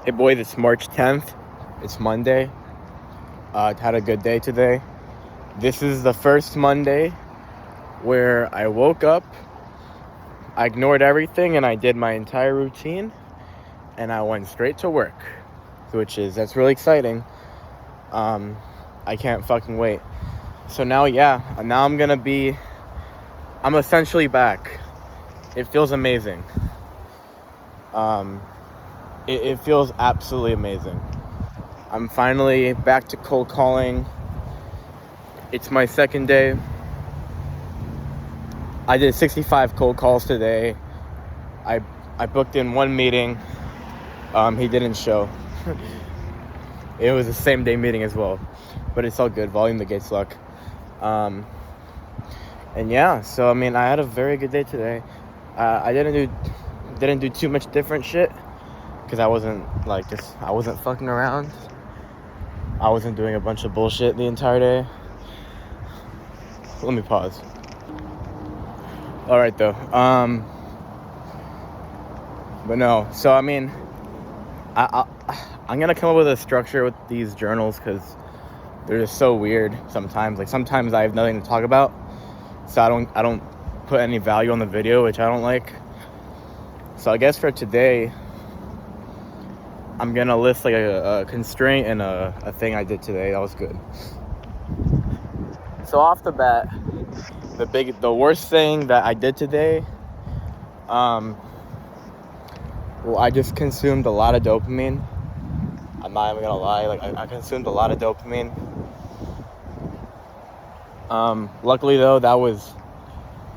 Hey boys, it's March 10th. It's Monday. Had a good day today. This is the first Monday where I woke up, I ignored everything, and I did my entire routine, and I went straight to work, that's really exciting. I can't fucking wait. So now I'm essentially back. It feels amazing. It feels absolutely amazing. I'm finally back to cold calling. It's my second day. I did 65 cold calls today. I booked in one meeting. He didn't show. It was the same day meeting as well, but it's all good. Volume negates luck. And yeah, so I mean, I had a very good day today. I didn't do too much different shit because I wasn't fucking around. I wasn't doing a bunch of bullshit the entire day. Let me pause. All right, though. But no. So I mean, I'm gonna come up with a structure with these journals because they're just so weird sometimes. Like sometimes I have nothing to talk about, so I don't put any value on the video, which I don't like. So I guess for today, I'm gonna list like a constraint and a thing I did today. That was good. So off the bat, the worst thing that I did today, well, I just consumed a lot of dopamine. I'm not even gonna lie, like I consumed a lot of dopamine. Luckily though, that was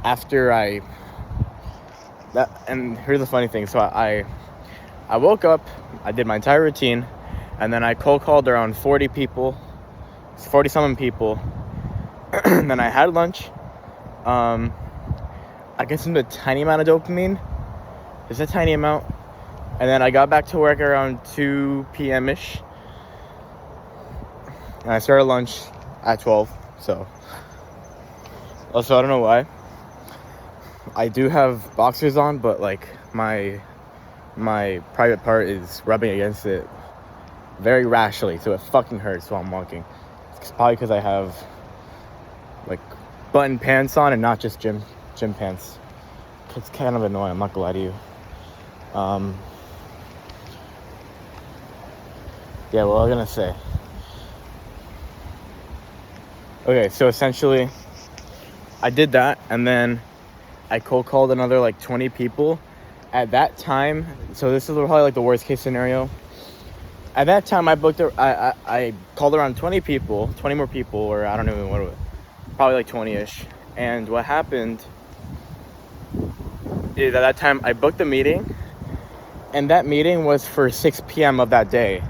after and here's the funny thing. So I woke up, I did my entire routine, and then I cold called around 40 something people. And then I had lunch. I consumed a tiny amount of dopamine, just a tiny amount. And then I got back to work around 2 p.m.-ish. And I started lunch at 12, so. Also, I don't know why. I do have boxers on, but like my private part is rubbing against it very rashly, so it fucking hurts while I'm walking. It's probably because I have like button pants on and not just gym pants. It's kind of annoying, I'm not gonna lie to you. Yeah, what was I gonna say? Okay, so essentially I did that, and then I cold called another like 20 people. At that time, so this is probably like the worst case scenario. At that time, I called around 20 more people, or I don't even know what it was, probably like 20-ish. And what happened is at that time I booked a meeting, and that meeting was for 6 p.m. of that day.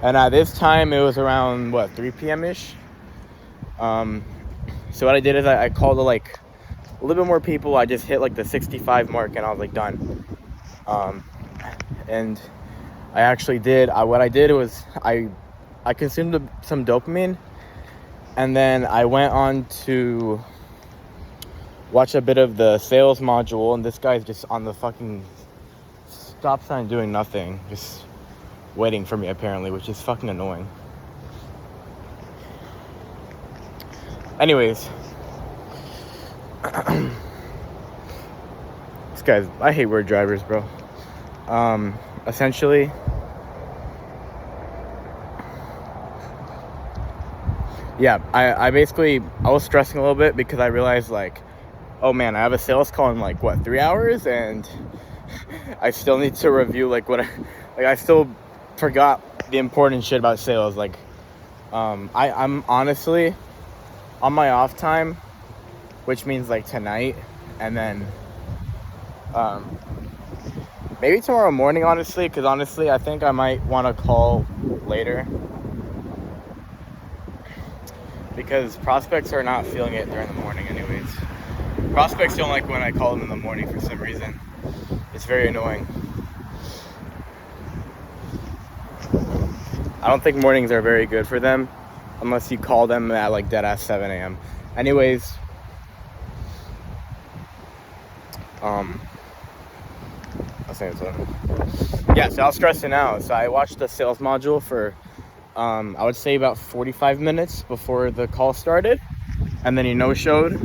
And at this time, it was around 3 p.m.-ish. So what I did is I called like a little bit more people. I just hit like the 65 mark, and I was like done. And I actually did. What I did was I consumed some dopamine, and then I went on to watch a bit of the sales module, and this guy's just on the fucking stop sign doing nothing, just waiting for me apparently, which is fucking annoying. Anyways, this guy's, I hate weird drivers, bro. Essentially, yeah, I was stressing a little bit because I realized like, oh man, I have a sales call in like 3 hours, and I still need to review like I still forgot the important shit about sales. Like, I'm honestly on my off time, which means like tonight, and then maybe tomorrow morning, honestly, because honestly I think I might want to call later because prospects are not feeling it during the morning anyways. Prospects don't like when I call them in the morning for some reason. It's very annoying. I don't think mornings are very good for them unless you call them at like dead ass 7 a.m. Anyways, listening to him. Yeah, so I was stressing out. So I watched the sales module for, I would say about 45 minutes before the call started. And then he no-showed.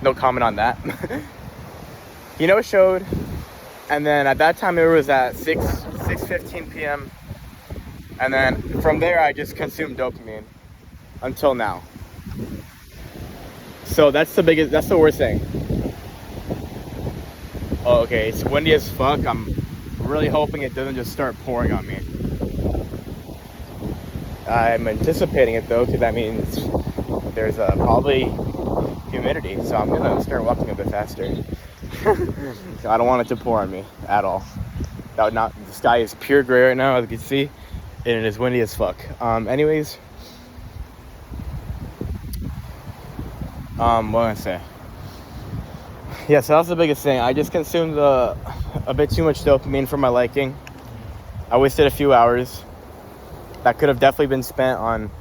No comment on that. He no-showed. And then at that time, it was at 6:15 p.m. And then from there, I just consumed dopamine until now. So that's the worst thing. Oh, okay, it's windy as fuck. I'm really hoping it doesn't just start pouring on me. I'm anticipating it though, because that means there's probably humidity. So I'm gonna start walking a bit faster. I don't want it to pour on me at all. The sky is pure gray right now, as you can see, and it is windy as fuck. Anyways, what was I say? Yeah, so that's the biggest thing. I just consumed a bit too much dopamine for my liking. I wasted a few hours that could have definitely been spent on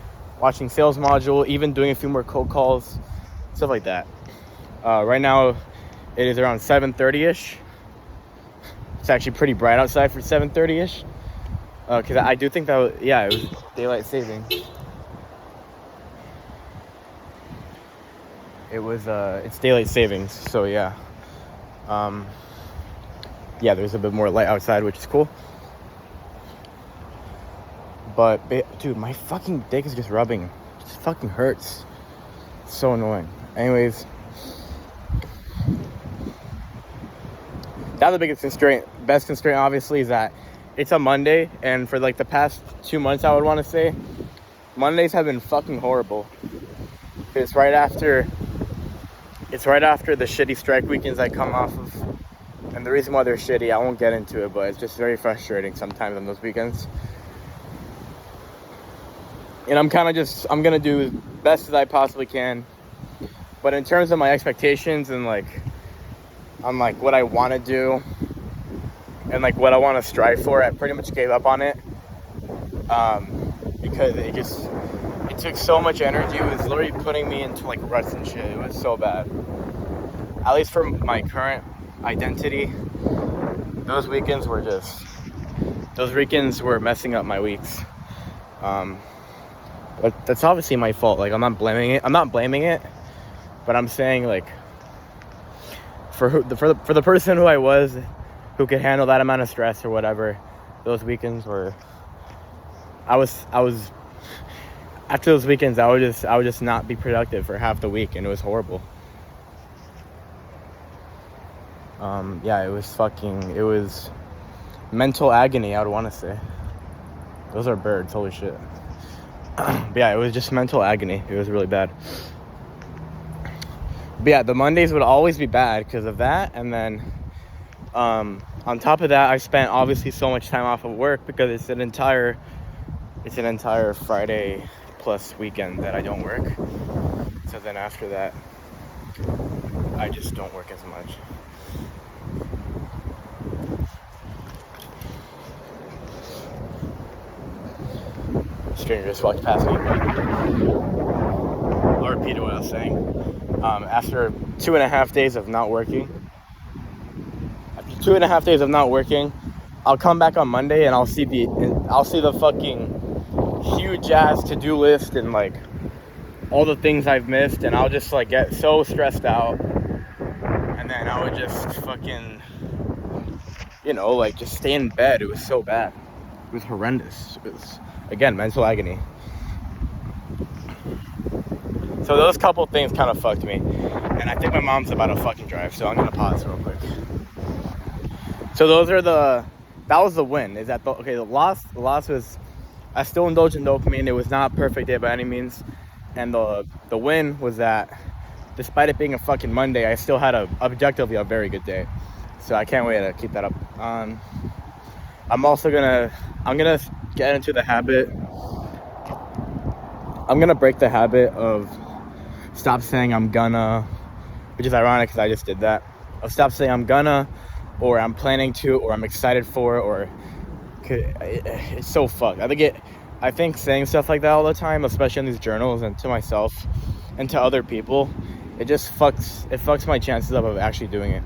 watching sales module, even doing a few more cold calls, stuff like that. Right now, it is around 7:30ish. It's actually pretty bright outside for 7:30ish. Because I do think that, it was daylight saving. It's daylight savings, so yeah. There's a bit more light outside, which is cool. But, dude, my fucking dick is just rubbing. It just fucking hurts. It's so annoying. Anyways. That's the best constraint, obviously, is that it's a Monday. And for, like, the past 2 months, I would want to say, Mondays have been fucking horrible. It's right after the shitty strike weekends I come off of. And the reason why they're shitty, I won't get into it, but it's just very frustrating sometimes on those weekends. And I'm going to do as best as I possibly can. But in terms of my expectations and, on, what I want to do and, what I want to strive for, I pretty much gave up on it. Because it took so much energy. It was literally putting me into, ruts and shit. It was so bad. At least for my current identity, those weekends were messing up my weeks. But that's obviously my fault. I'm not blaming it, but I'm saying for the person who I was, who could handle that amount of stress or whatever, those weekends were. I was after those weekends, I would just not be productive for half the week, and it was horrible. It was mental agony, I would want to say. Those are birds, holy shit. But yeah, it was just mental agony. It was really bad. But yeah, the Mondays would always be bad because of that. And then on top of that, I spent obviously so much time off of work because it's an entire Friday plus weekend that I don't work. So then after that, I just don't work as much. Stranger just walked past me, but I'll repeat what I was saying. After 2.5 days of not working, I'll come back on Monday and I'll see the fucking huge ass to-do list and all the things I've missed, and I'll just get so stressed out, and then I would just fucking just stay in bed. It was so bad. It was horrendous. It was, again, mental agony. So those couple things kind of fucked me. And I think my mom's about to fucking drive, so I'm gonna pause real quick. So that was the win. The loss was, I still indulged in dopamine. It was not a perfect day by any means. And the win was that despite it being a fucking Monday, I still had objectively a very good day. So I can't wait to keep that up. I'm gonna get into the habit. I'm gonna break the habit of stop saying I'm gonna, which is ironic because I just did that. I'll stop saying I'm gonna, or I'm planning to, or I'm excited for, or it's so fucked. I think saying stuff like that all the time, especially in these journals and to myself and to other people, it fucks my chances of actually doing it.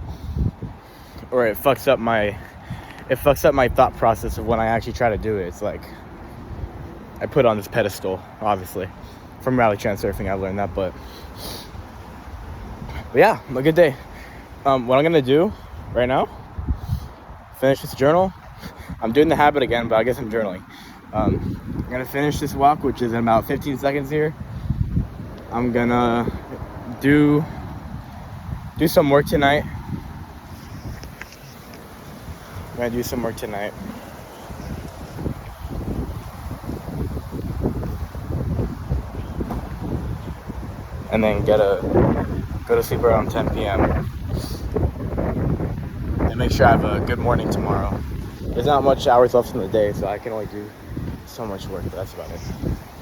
or it fucks up my thought process of when I actually try to do it. It's like I put on this pedestal, obviously. From rally transurfing, I learned that, but yeah, a good day. What I'm gonna do right now, finish this journal. I'm doing the habit again, but I guess I'm journaling. I'm gonna finish this walk, which is in about 15 seconds here. I'm gonna do some work tonight. And then go to sleep around 10 p.m. and make sure I have a good morning tomorrow. There's not much hours left in the day, so I can only do so much work, but that's about it.